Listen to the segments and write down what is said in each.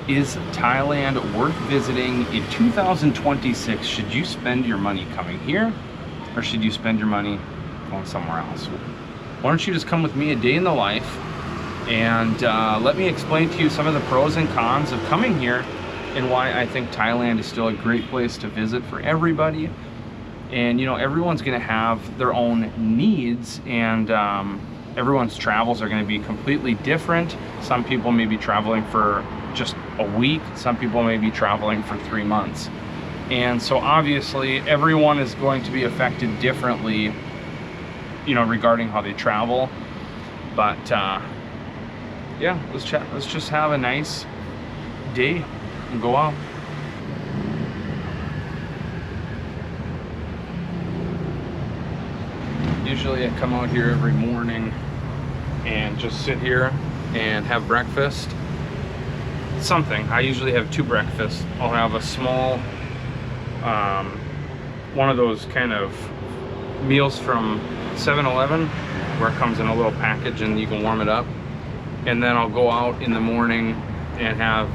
Is Thailand worth visiting in 2026? Should you spend your money coming here, or should you spend your money going somewhere else? Why don't you just come with me a day in the life and let me explain to you some of the pros and cons of coming here and why I think Thailand is still a great place to visit for everybody. And you know, everyone's gonna have their own needs, and everyone's travels are gonna be completely different. Some people may be traveling for just a week, some people may be traveling for 3 months. And so obviously everyone is going to be affected differently, you know, regarding how they travel. But yeah, let's just have a nice day and go out. Usually I come out here every morning and just sit here and have breakfast. Something. I usually have 2 breakfasts. I'll have a small, one of those kind of meals from 7-Eleven where it comes in a little package and you can warm it up. And then I'll go out in the morning and have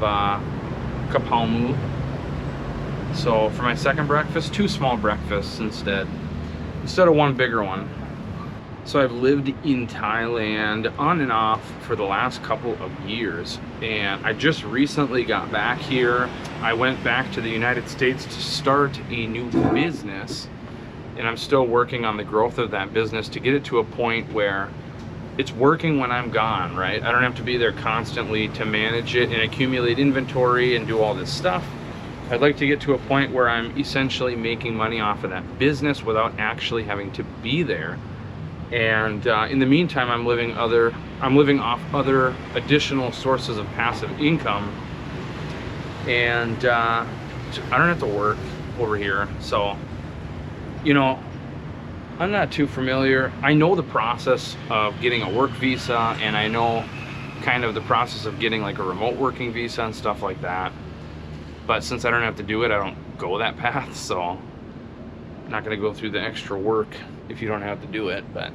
kapao mu. So for my second breakfast, 2 small breakfasts instead of one bigger one. So I've lived in Thailand on and off for the last couple of years, and I just recently got back here. I went back to the United States to start a new business, and I'm still working on the growth of that business to get it to a point where it's working when I'm gone, right? I don't have to be there constantly to manage it and accumulate inventory and do all this stuff. I'd like to get to a point where I'm essentially making money off of that business without actually having to be there. And in the meantime, I'm living off other additional sources of passive income, and I don't have to work over here. So, you know, I'm not too familiar. I know the process of getting a work visa, and I know kind of the process of getting like a remote working visa and stuff like that. But since I don't have to do it, I don't go that path. So I'm not going to go through the extra work if you don't have to do it. But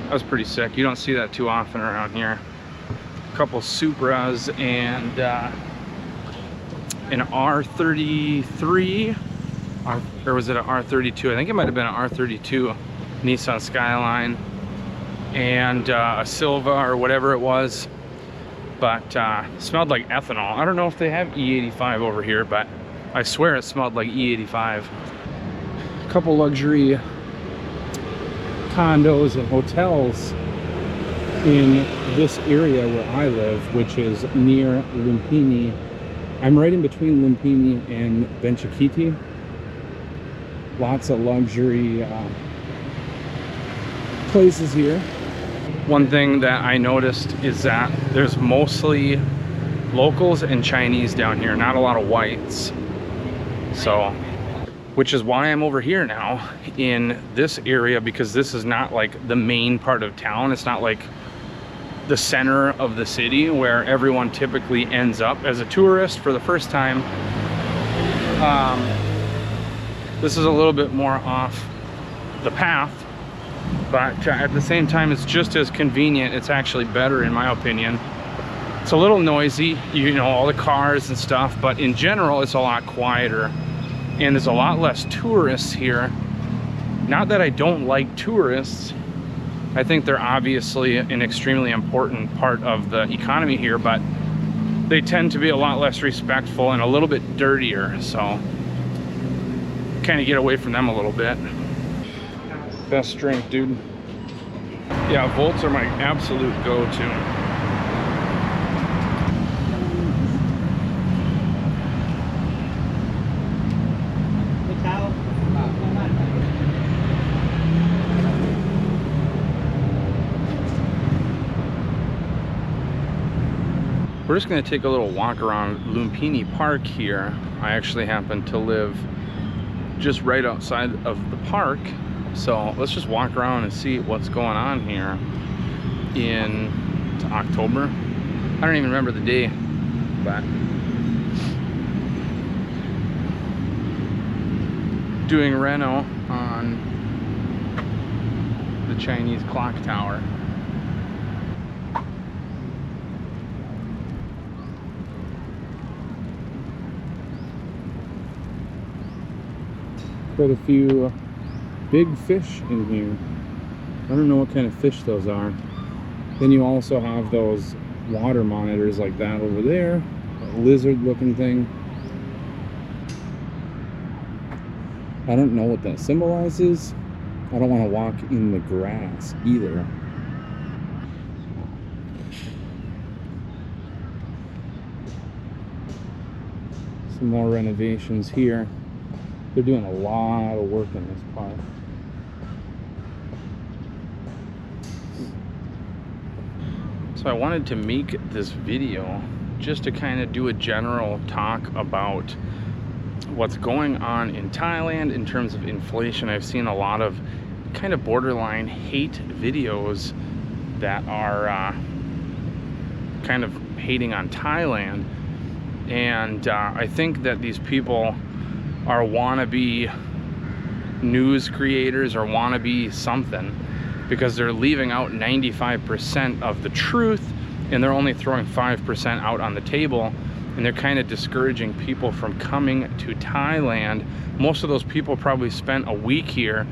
that was pretty sick. You don't see that too often around here. A couple Supras and an R33, or was it an R32? I think it might have been an R32 Nissan Skyline, and a Silva or whatever it was. But smelled like ethanol. I don't know if they have E85 over here, but I swear it smelled like E85. A couple luxury condos and hotels in this area where I live, which is near Lumphini. I'm right in between Lumphini and Benchikiti. Lots of luxury places here. One thing that I noticed is that there's mostly locals and Chinese down here, not a lot of whites. So, which is why I'm over here now in this area, because this is not like the main part of town. It's not like the center of the city where everyone typically ends up as a tourist for the first time. This is a little bit more off the path, but at the same time it's just as convenient. It's actually better in my opinion. It's a little noisy, you know, all the cars and stuff, but in general it's a lot quieter, and there's a lot less tourists here. Not that I don't like tourists. I think they're obviously an extremely important part of the economy here, but they tend to be a lot less respectful and a little bit dirtier, so kind of get away from them a little bit. Best drink, dude. Yeah, Volts are my absolute go-to. We're just going to take a little walk around Lumphini Park here. I actually happen to live just right outside of the park, So let's just walk around and see what's going on here in October. I don't even remember the day, but doing reno on the Chinese clock tower. Quite a few big fish in here. I don't know what kind of fish those are. Then you also have those water monitors like that over there, a lizard looking thing. I don't know what that symbolizes. I don't want to walk in the grass either. Some more renovations here. They're doing a lot of work in this part. So I wanted to make this video just to kind of do a general talk about what's going on in Thailand in terms of inflation. I've seen a lot of kind of borderline hate videos that are kind of hating on Thailand. And I think that these people are wannabe news creators or wannabe something, because they're leaving out 95% of the truth and they're only throwing 5% out on the table, and they're kind of discouraging people from coming to Thailand. Most of those people probably spent a week here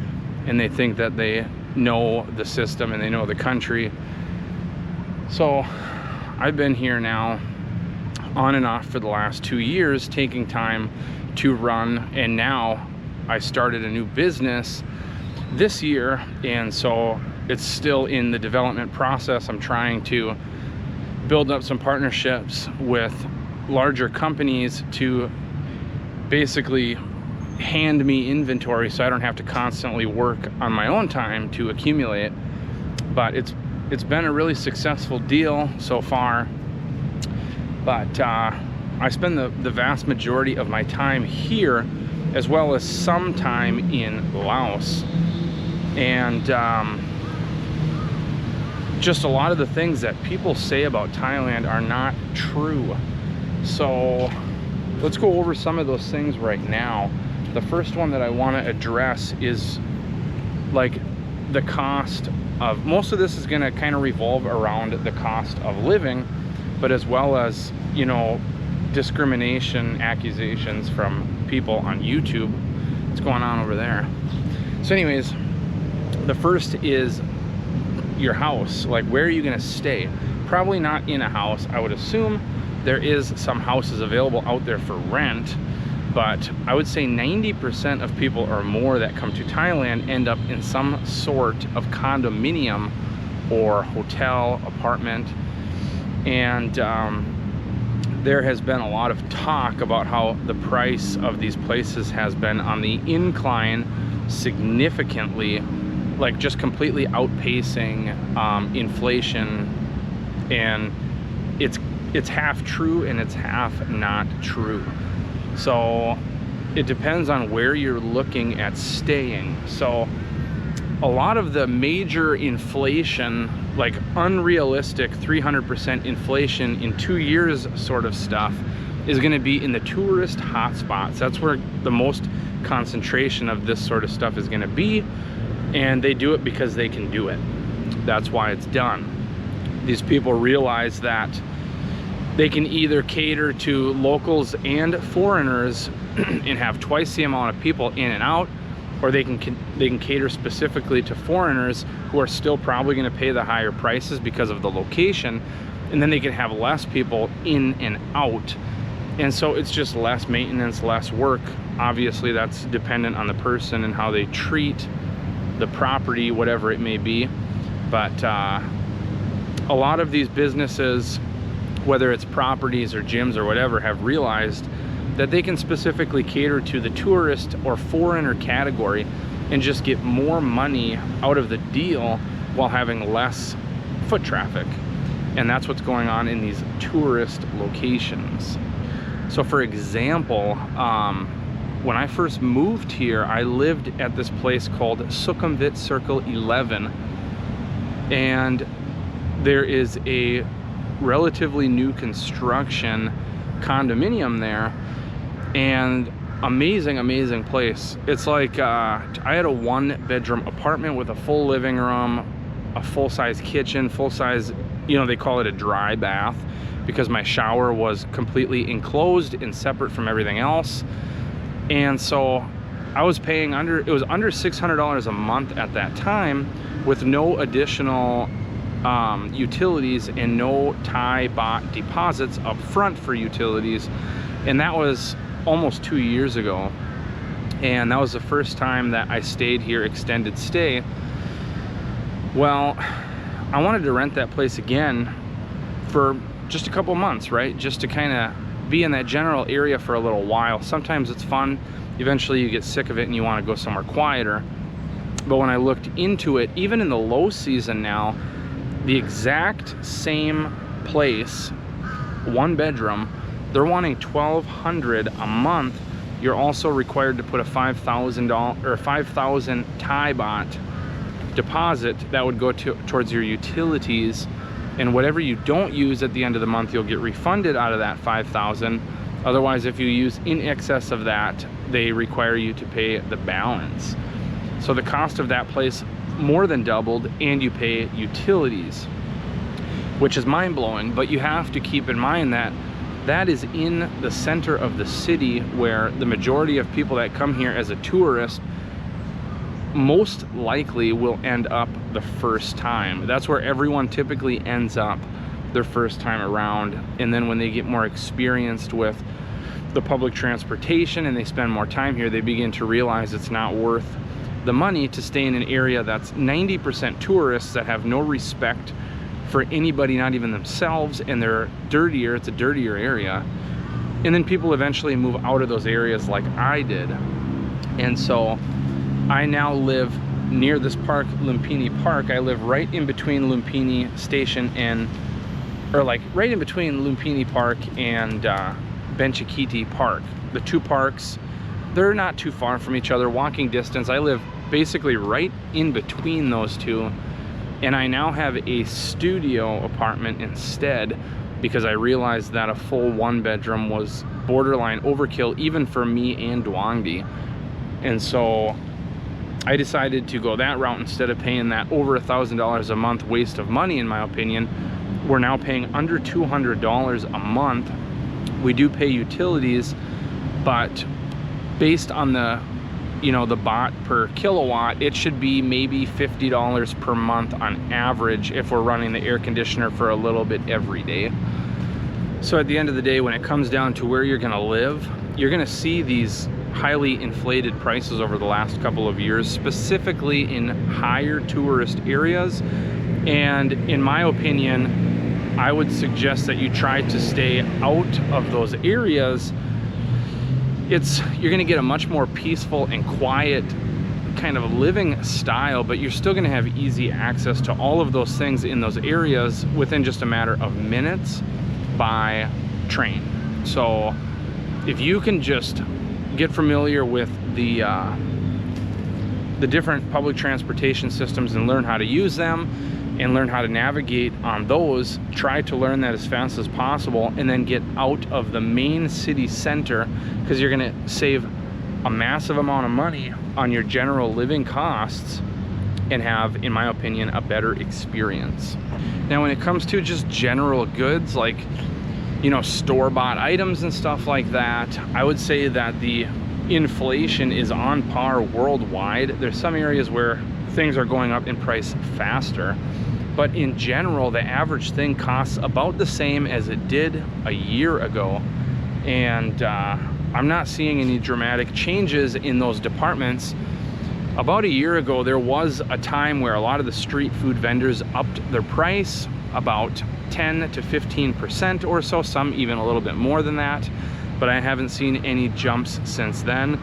and they think that they know the system and they know the country. So I've been here now on and off for the last 2 years, taking time to run, and now I started a new business this year, and so it's still in the development process. I'm trying to build up some partnerships with larger companies to basically hand me inventory so I don't have to constantly work on my own time to accumulate. But it's been a really successful deal so far. But I spend the vast majority of my time here, as well as some time in Laos. And just a lot of the things that people say about Thailand are not true. So let's go over some of those things right now. The first one that I want to address is like the cost of, most of this is going to kind of revolve around the cost of living, but as well as, you know, discrimination accusations from people on YouTube. What's going on over there? So anyways, the first is your house. Like, where are you going to stay? Probably not in a house. I would assume there is some houses available out there for rent, but I would say 90% of people or more that come to Thailand end up in some sort of condominium or hotel, apartment. And there has been a lot of talk about how the price of these places has been on the incline significantly, like just completely outpacing inflation. And it's half true and it's half not true. So it depends on where you're looking at staying. So a lot of the major inflation, like unrealistic 300% inflation in 2 years sort of stuff, is going to be in the tourist hotspots. That's where the most concentration of this sort of stuff is going to be, and they do it because they can do it. That's why it's done. These people realize that they can either cater to locals and foreigners and have twice the amount of people in and out, or they can cater specifically to foreigners who are still probably going to pay the higher prices because of the location, and then they can have less people in and out. And so it's just less maintenance, less work. Obviously that's dependent on the person and how they treat the property, whatever it may be. But a lot of these businesses, whether it's properties or gyms or whatever, have realized that they can specifically cater to the tourist or foreigner category and just get more money out of the deal while having less foot traffic. And that's what's going on in these tourist locations. So for example, when I first moved here, I lived at this place called Sukhumvit Circle 11, and there is a relatively new construction condominium there, and amazing place. It's like I had a 1-bedroom apartment with a full living room, a full-size kitchen, full-size, you know, they call it a dry bath because my shower was completely enclosed and separate from everything else. And so I was paying it was under $600 a month at that time, with no additional utilities and no Thai baht deposits up front for utilities. And that was almost 2 years ago. And that was the first time that I stayed here extended stay. Well, I wanted to rent that place again for just a couple months, right? Just to kind of be in that general area for a little while. Sometimes it's fun. Eventually you get sick of it and you want to go somewhere quieter. But when I looked into it, even in the low season now, the exact same place, 1 bedroom, they're wanting $1,200 a month. You're also required to put a $5,000 or 5,000 Thai baht deposit that would go towards your utilities, and whatever you don't use at the end of the month, you'll get refunded out of that 5,000. Otherwise, if you use in excess of that, they require you to pay the balance. So the cost of that place more than doubled, and you pay utilities, which is mind-blowing. But you have to keep in mind that that is in the center of the city, where the majority of people that come here as a tourist most likely will end up the first time. That's where everyone typically ends up their first time around. And then when they get more experienced with the public transportation and they spend more time here, they begin to realize it's not worth the money to stay in an area that's 90% tourists that have no respect for anybody, not even themselves, and they're dirtier. It's a dirtier area. And then people eventually move out of those areas like I did. And so I now live near this park, Lumphini Park. I live right in between Lumphini Station and, or like right in between Lumphini Park and Benchikiti Park. The two parks, they're not too far from each other, walking distance. I live basically right in between those two. And I now have a studio apartment instead, because I realized that a full 1-bedroom was borderline overkill even for me and Duangdi. And so I decided to go that route instead of paying that over $1,000 a month waste of money, in my opinion. We're now paying under $200 a month. We do pay utilities, but based on the, you know, the baht per kilowatt, it should be maybe $50 per month on average if we're running the air conditioner for a little bit every day. So at the end of the day, when it comes down to where you're gonna live, you're gonna see these highly inflated prices over the last couple of years, specifically in higher tourist areas. And in my opinion, I would suggest that you try to stay out of those areas. You're gonna get a much more peaceful and quiet kind of living style, but you're still gonna have easy access to all of those things in those areas within just a matter of minutes by train. So if you can just get familiar with the different public transportation systems and learn how to use them and learn how to navigate on those, try to learn that as fast as possible, and then get out of the main city center, because you're going to save a massive amount of money on your general living costs and have, in my opinion, a better experience. Now when it comes to just general goods like, you know, store-bought items and stuff like that, I would say that the inflation is on par worldwide. There's some areas where things are going up in price faster, but in general the average thing costs about the same as it did a year ago. And I'm not seeing any dramatic changes in those departments. About a year ago, there was a time where a lot of the street food vendors upped their price about 10 to 15% or so, some even a little bit more than that, but I haven't seen any jumps since then.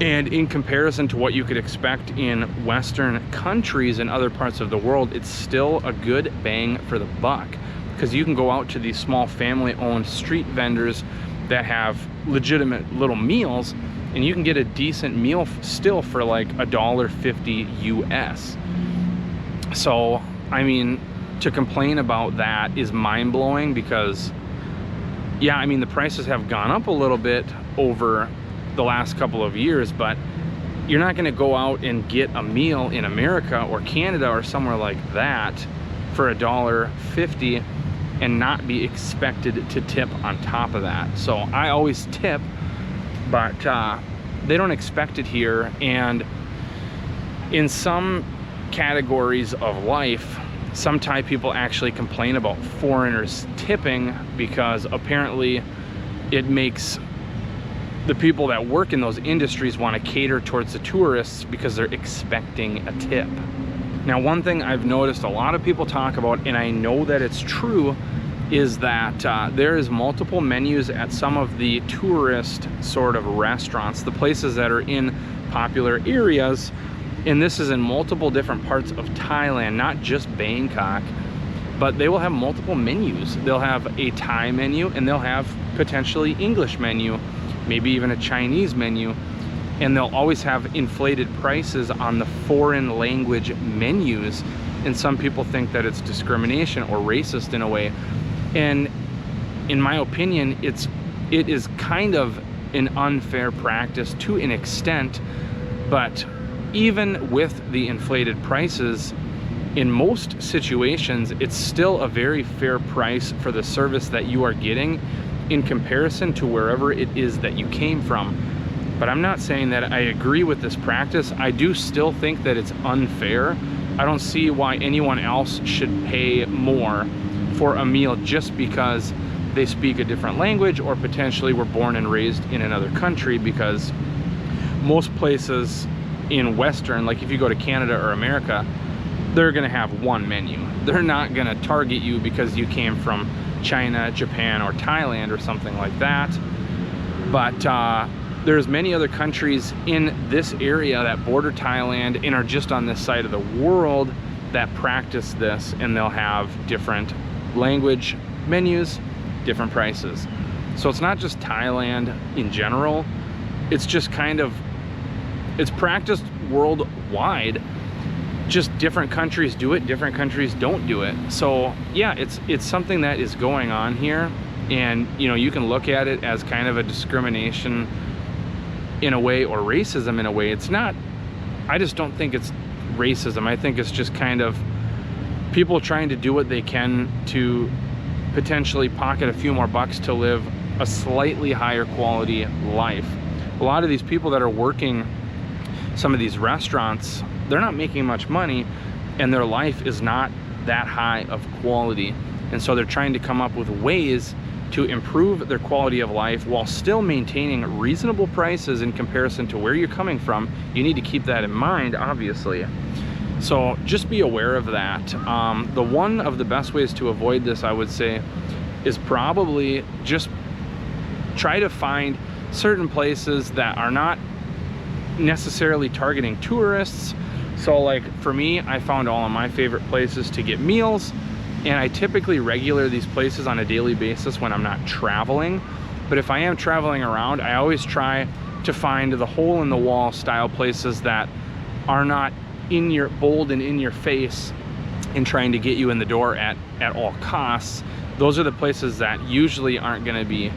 And in comparison to what you could expect in Western countries and other parts of the world, it's still a good bang for the buck, because you can go out to these small family-owned street vendors that have legitimate little meals, and you can get a decent meal still for like $1.50 US. So I mean, to complain about that is mind-blowing, because yeah, I mean, the prices have gone up a little bit over the last couple of years, but you're not going to go out and get a meal in America or Canada or somewhere like that for $1.50 and not be expected to tip on top of that. So I always tip, but they don't expect it here. And in some categories of life, some Thai people actually complain about foreigners tipping, because apparently it makes the people that work in those industries want to cater towards the tourists because they're expecting a tip. Now, one thing I've noticed a lot of people talk about, and I know that it's true, is that there is multiple menus at some of the tourist sort of restaurants, the places that are in popular areas. And this is in multiple different parts of Thailand, not just Bangkok, but they will have multiple menus. They'll have a Thai menu, and they'll have potentially English menu, maybe even a Chinese menu, and they'll always have inflated prices on the foreign language menus. And some people think that it's discrimination or racist in a way. And in my opinion, it is kind of an unfair practice to an extent, but even with the inflated prices, in most situations, it's still a very fair price for the service that you are getting in comparison to wherever it is that you came from. But I'm not saying that I agree with this practice. I do still think that it's unfair. I don't see why anyone else should pay more for a meal just because they speak a different language or potentially were born and raised in another country, because most places in Western, like if you go to Canada or America, they're gonna have one menu. They're not gonna target you because you came from China, Japan, or Thailand or something like that. But there's many other countries in this area that border Thailand and are just on this side of the world that practice this, and they'll have different language menus, different prices. So it's not just Thailand in general, it's just kind of, it's practiced worldwide. Just different countries do it, different countries don't do it. So yeah, it's something that is going on here, and you know, you can look at it as kind of a discrimination in a way, or racism in a way. It's not, I just don't think it's racism. I think it's just kind of people trying to do what they can to potentially pocket a few more bucks to live a slightly higher quality life. A lot of these people that are working some of these restaurants, they're not making much money, and their life is not that high of quality. And so they're trying to come up with ways to improve their quality of life while still maintaining reasonable prices in comparison to where you're coming from. You need to keep that in mind, obviously. So just be aware of that. The one of the best ways to avoid this, I would say, is probably just try to find certain places that are not necessarily targeting tourists. So like for me, I found all of my favorite places to get meals, and I typically regular these places on a daily basis when I'm not traveling. But if I am traveling around, I always try to find the hole in the wall style places that are not in your bold and in your face and trying to get you in the door at all costs. Those are the places that usually aren't going to be,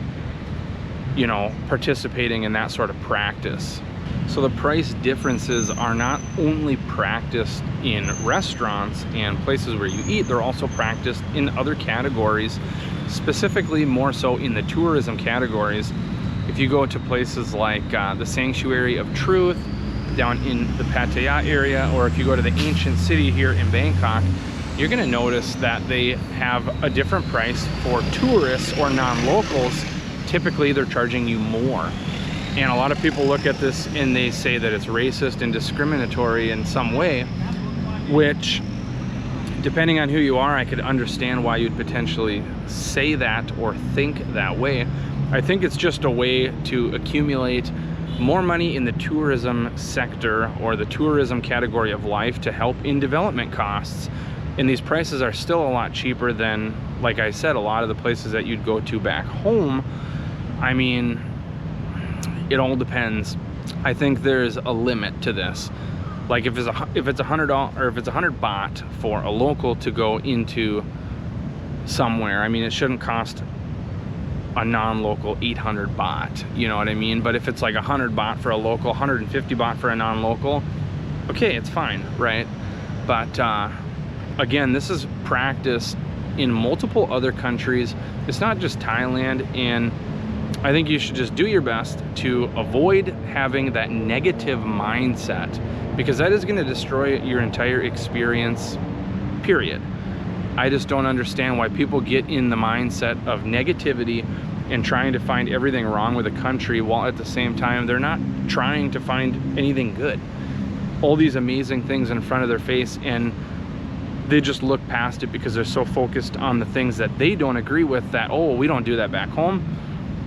you know, participating in that sort of practice. So the price differences are not only practiced in restaurants and places where you eat, they're also practiced in other categories, specifically more so in the tourism categories. If you go to places like the Sanctuary of Truth down in the Pattaya area, or if you go to the ancient city here in Bangkok, you're going to notice that they have a different price for tourists or non-locals. Typically they're charging you more. And a lot of people look at this and they say that it's racist and discriminatory in some way, which, depending on who you are, I could understand why you'd potentially say that or think that way. I think it's just a way to accumulate more money in the tourism sector or the tourism category of life to help in development costs. And these prices are still a lot cheaper than, like I said, a lot of the places that you'd go to back home. I mean, It all depends. I think there's a limit to this. Like if it's $100 or if it's 100 baht for a local to go into somewhere, I mean, it shouldn't cost a non-local 800 baht, you know what I mean? But if it's like 100 baht for a local, 150 baht for a non-local, okay, it's fine, right? But again, this is practiced in multiple other countries. It's not just Thailand, and I think you should just do your best to avoid having that negative mindset, because that is going to destroy your entire experience, period. I just don't understand why people get in the mindset of negativity and trying to find everything wrong with a country, while at the same time they're not trying to find anything good. All these amazing things in front of their face, and they just look past it because they're so focused on the things that they don't agree with, that, oh, we don't do that back home.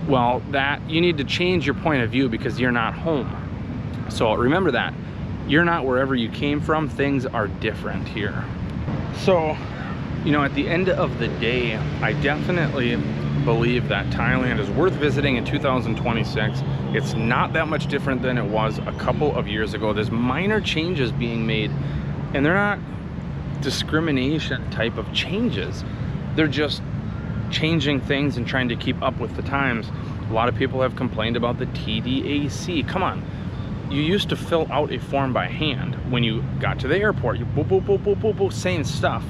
Well, that you need to change your point of view, because you're not home. So remember that. You're not wherever you came from. Things are different here. So, you know, at the end of the day, I definitely believe that Thailand is worth visiting in 2026. It's not that much different than it was a couple of years ago. There's minor changes being made, and they're not discrimination type of changes. They're just changing things and trying to keep up with the times. A lot of people have complained about the TDAC. Come on. You used to fill out a form by hand when you got to the airport. You boop, boop, boop, boop, boop, boop, same stuff.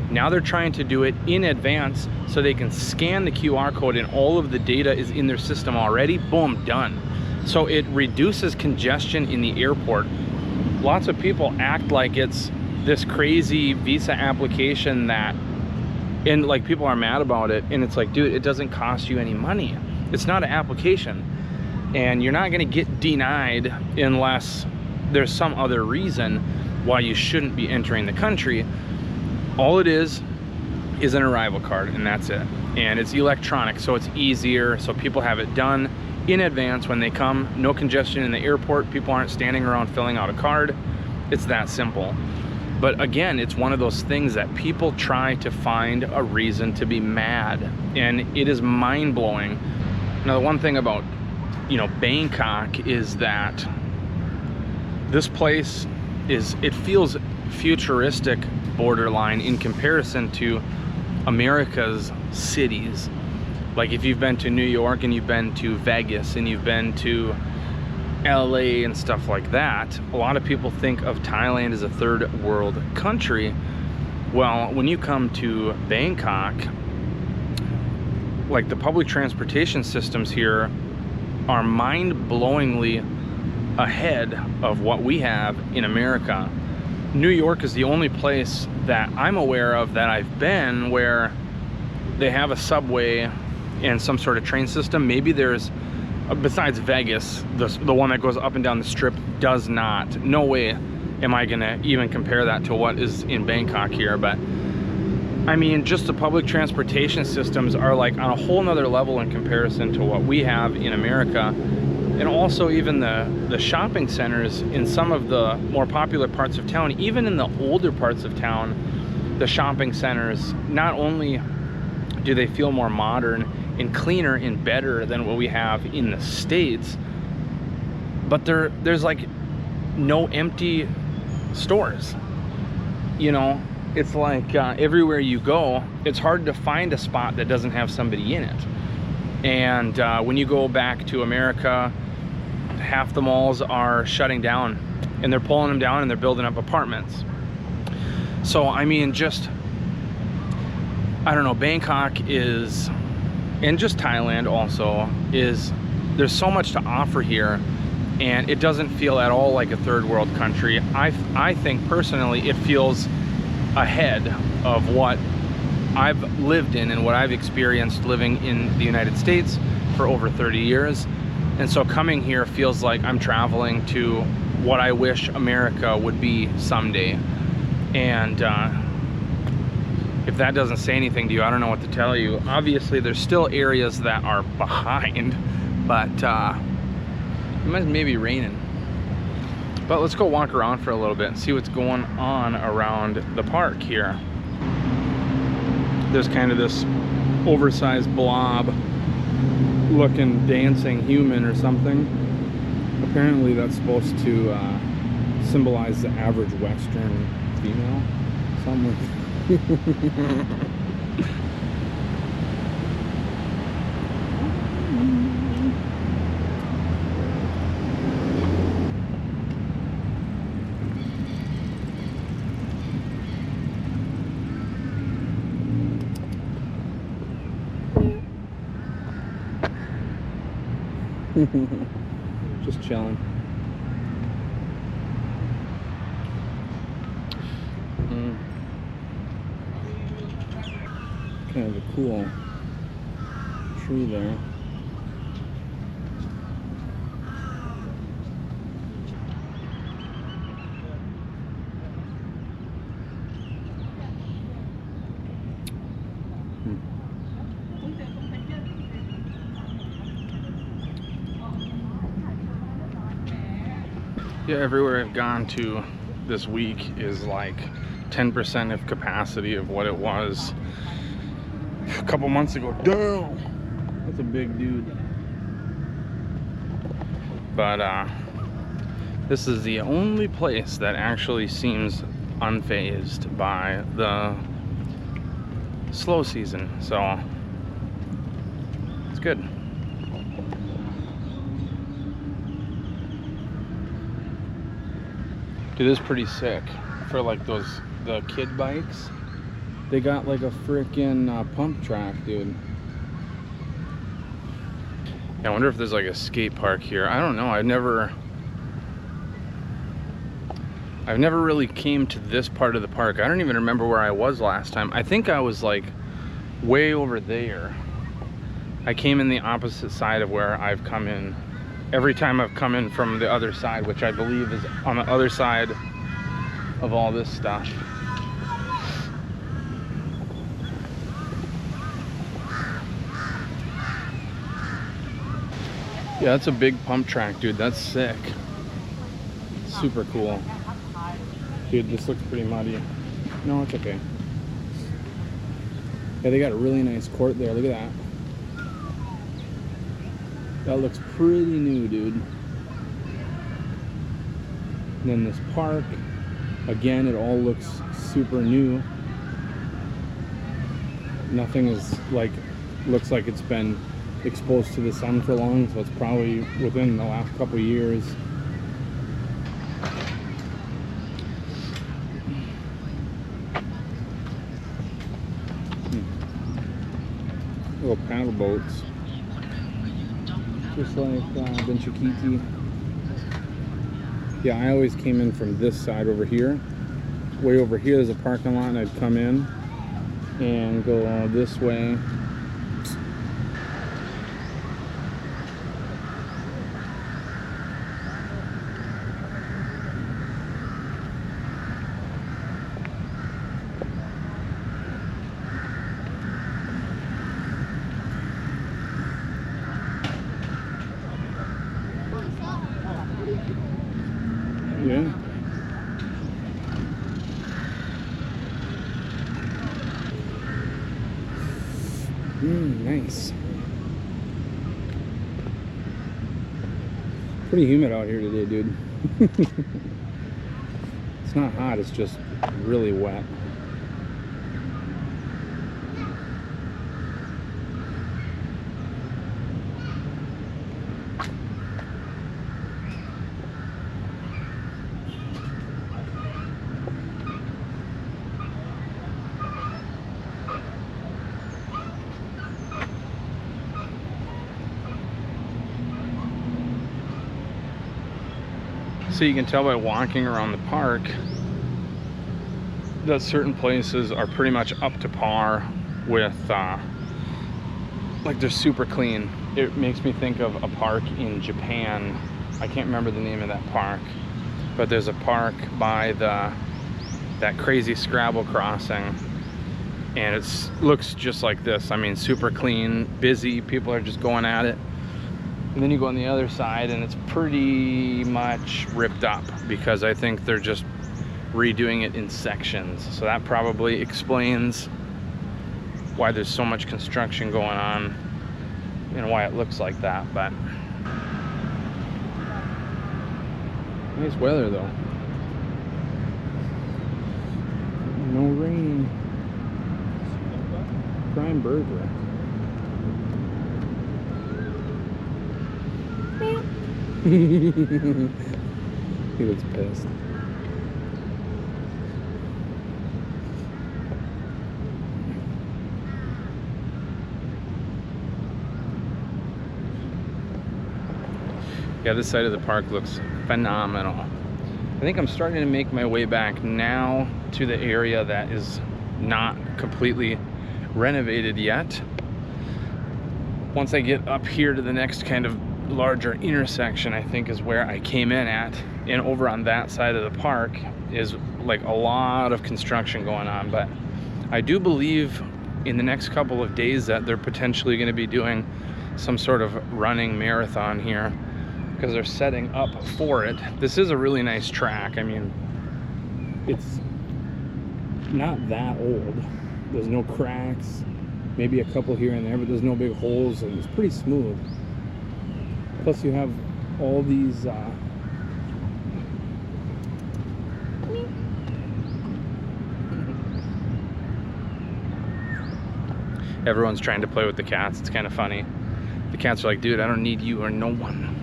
Now they're trying to do it in advance so they can scan the QR code and all of the data is in their system already. Boom, done. So it reduces congestion in the airport. Lots of people act like it's this crazy visa application that, and like people are mad about it, and it's like, dude, it doesn't cost you any money. It's not an application, and you're not going to get denied unless there's some other reason why you shouldn't be entering the country. All it is an arrival card, and that's it. And it's electronic, so it's easier, so people have it done in advance when they come. No congestion in the airport. People aren't standing around filling out a card. It's that simple. But again, it's one of those things that people try to find a reason to be mad, and it is mind-blowing. Now, the one thing about, you know, Bangkok is that this place it feels futuristic borderline in comparison to America's cities. Like if you've been to New York and you've been to Vegas and you've been to LA and stuff like that, a lot of people think of Thailand as a third world country. Well, when you come to Bangkok, like the public transportation systems here are mind-blowingly ahead of what we have in America. New York is the only place that I'm aware of that I've been where they have a subway and some sort of train system. Maybe there's, besides Vegas, the one that goes up and down the strip does not. No way am I gonna even compare that to what is in Bangkok here. But I mean, just the public transportation systems are like on a whole nother level in comparison to what we have in America. And also even the shopping centers in some of the more popular parts of town, even in the older parts of town, the shopping centers, not only do they feel more modern and cleaner and better than what we have in the States, but there's like no empty stores. You know, it's like everywhere you go, it's hard to find a spot that doesn't have somebody in it. And when you go back to America, half the malls are shutting down, and they're pulling them down and they're building up apartments. So I mean, just, I don't know, Bangkok is, and just Thailand also, is, there's so much to offer here, and it doesn't feel at all like a third world country. I think personally it feels ahead of what I've lived in and what I've experienced living in the United States for over 30 years. And so coming here feels like I'm traveling to what I wish America would be someday. And if that doesn't say anything to you, I don't know what to tell you. Obviously, there's still areas that are behind, but it might maybe raining. But let's go walk around for a little bit and see what's going on around the park here. There's kind of this oversized blob looking dancing human or something. Apparently that's supposed to symbolize the average Western female. Something like just chilling. Kind of a cool tree there. Yeah, everywhere I've gone to this week is like 10% of capacity of what it was a couple months ago. Damn! That's a big dude. But this is the only place that actually seems unfazed by the slow season, so it's good. Dude, this is pretty sick for like the kid bikes. They got like a freaking pump track, dude. Yeah, I wonder if there's like a skate park here. I don't know. I've never really came to this part of the park. I don't even remember where I was last time. I think I was like way over there. I came in the opposite side of where I've come in every time I've come in from the other side, which I believe is on the other side of all this stuff. Yeah, that's a big pump track, dude. That's sick. Super cool. Dude, this looks pretty muddy. No, it's okay. Yeah, they got a really nice court there. Look at that. That looks pretty new, dude. And then this park, again, it all looks super new. Nothing is like, looks like it's been exposed to the sun for long, so it's probably within the last couple years. Little paddle boats. Just like Benchikiti. Yeah, I always came in from this side over here. Way over here is a parking lot, and I'd come in and go this way. Yeah. Nice. Pretty humid out here today, dude. It's not hot, it's just really wet. So you can tell by walking around the park that certain places are pretty much up to par with, like they're super clean. It makes me think of a park in Japan. I can't remember the name of that park, but there's a park by that crazy Scrabble crossing, and it looks just like this. I mean, super clean, busy, people are just going at it. And then you go on the other side and it's pretty much ripped up because I think they're just redoing it in sections. So that probably explains why there's so much construction going on and why it looks like that. But Nice weather though. No rain. Prime burger. He looks pissed. Yeah, this side of the park looks phenomenal. I think I'm starting to make my way back now to the area that is not completely renovated yet. Once I get up here to the next kind of larger intersection, I think is where I came in at, and over on that side of the park is like a lot of construction going on. But I do believe in the next couple of days that they're potentially going to be doing some sort of running marathon here, because they're setting up for it. This is a really nice track. I mean, it's not that old. There's no cracks, maybe a couple here and there, but there's no big holes, and it's pretty smooth. Plus you have all these everyone's trying to play with the cats. It's kind of funny. The cats are like, dude, I don't need you or no one.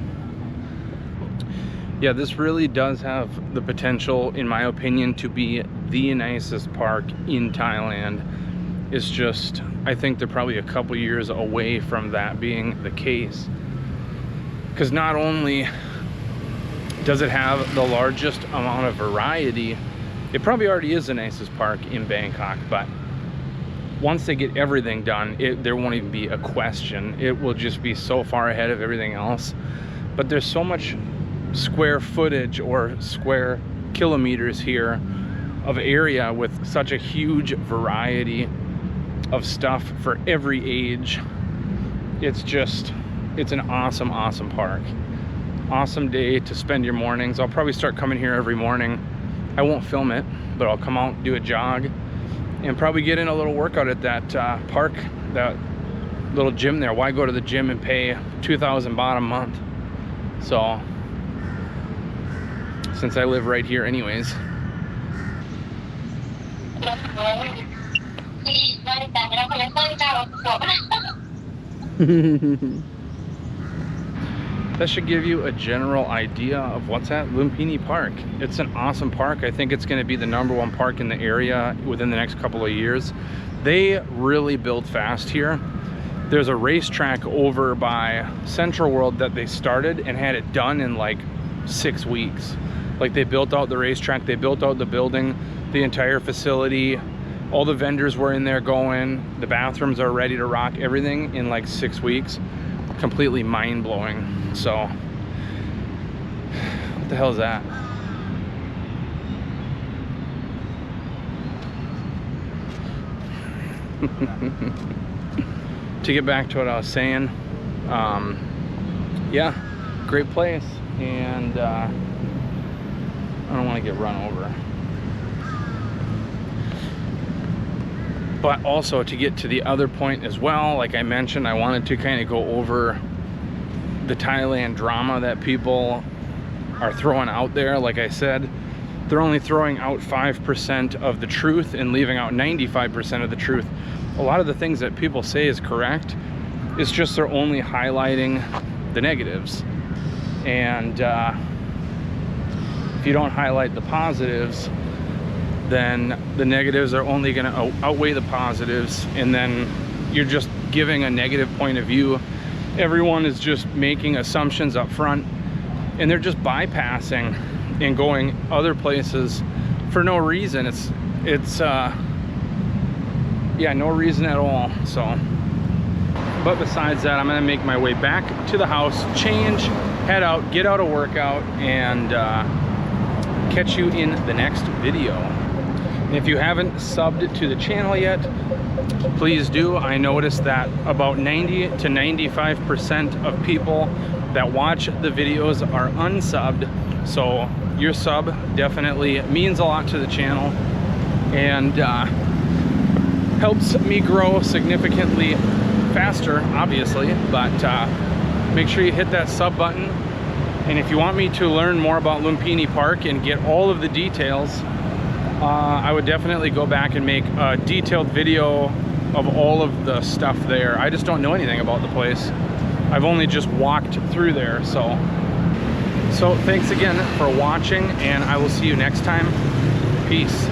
Yeah, this really does have the potential, in my opinion, to be the nicest park in Thailand. It's just, I think they're probably a couple years away from that being the case. Because not only does it have the largest amount of variety, it probably already is the nicest park in Bangkok, but once they get everything done, there won't even be a question. It will just be so far ahead of everything else. But there's so much square footage or square kilometers here of area with such a huge variety of stuff for every age. It's an awesome, awesome park. Awesome day to spend your mornings. I'll probably start coming here every morning. I won't film it, but I'll come out, do a jog, and probably get in a little workout at that park, that little gym there. Why go to the gym and pay 2,000 baht a month? So, since I live right here anyways. That should give you a general idea of what's at Lumphini Park. It's an awesome park. I think it's going to be the #1 park in the area within the next couple of years. They really build fast here. There's a racetrack over by Central World that they started and had it done in like 6 weeks. Like, they built out the racetrack, they built out the building, the entire facility, all the vendors were in there going, the bathrooms are ready to rock, everything in like 6 weeks. Completely mind-blowing. So, what the hell is that? To get back to what I was saying, yeah, great place, and I don't want to get run over. But also, to get to the other point as well, like I mentioned, I wanted to kind of go over the Thailand drama that people are throwing out there. Like I said, they're only throwing out 5% of the truth and leaving out 95% of the truth. A lot of the things that people say is correct. It's just they're only highlighting the negatives. And if you don't highlight the positives, then the negatives are only going to outweigh the positives, and then you're just giving a negative point of view. Everyone is just making assumptions up front, and they're just bypassing and going other places for no reason. Yeah, no reason at all. So, but besides that, I'm gonna make my way back to the house, change, head out, get out a workout, and catch you in the next video. And if you haven't subbed to the channel yet, please do. I noticed that about 90 to 95% of people that watch the videos are unsubbed. So your sub definitely means a lot to the channel and helps me grow significantly faster, obviously. But make sure you hit that sub button And if you want me to learn more about Lumphini Park and get all of the details, I would definitely go back and make a detailed video of all of the stuff there. I just don't know anything about the place. I've only just walked through there. So thanks again for watching, and I will see you next time. Peace.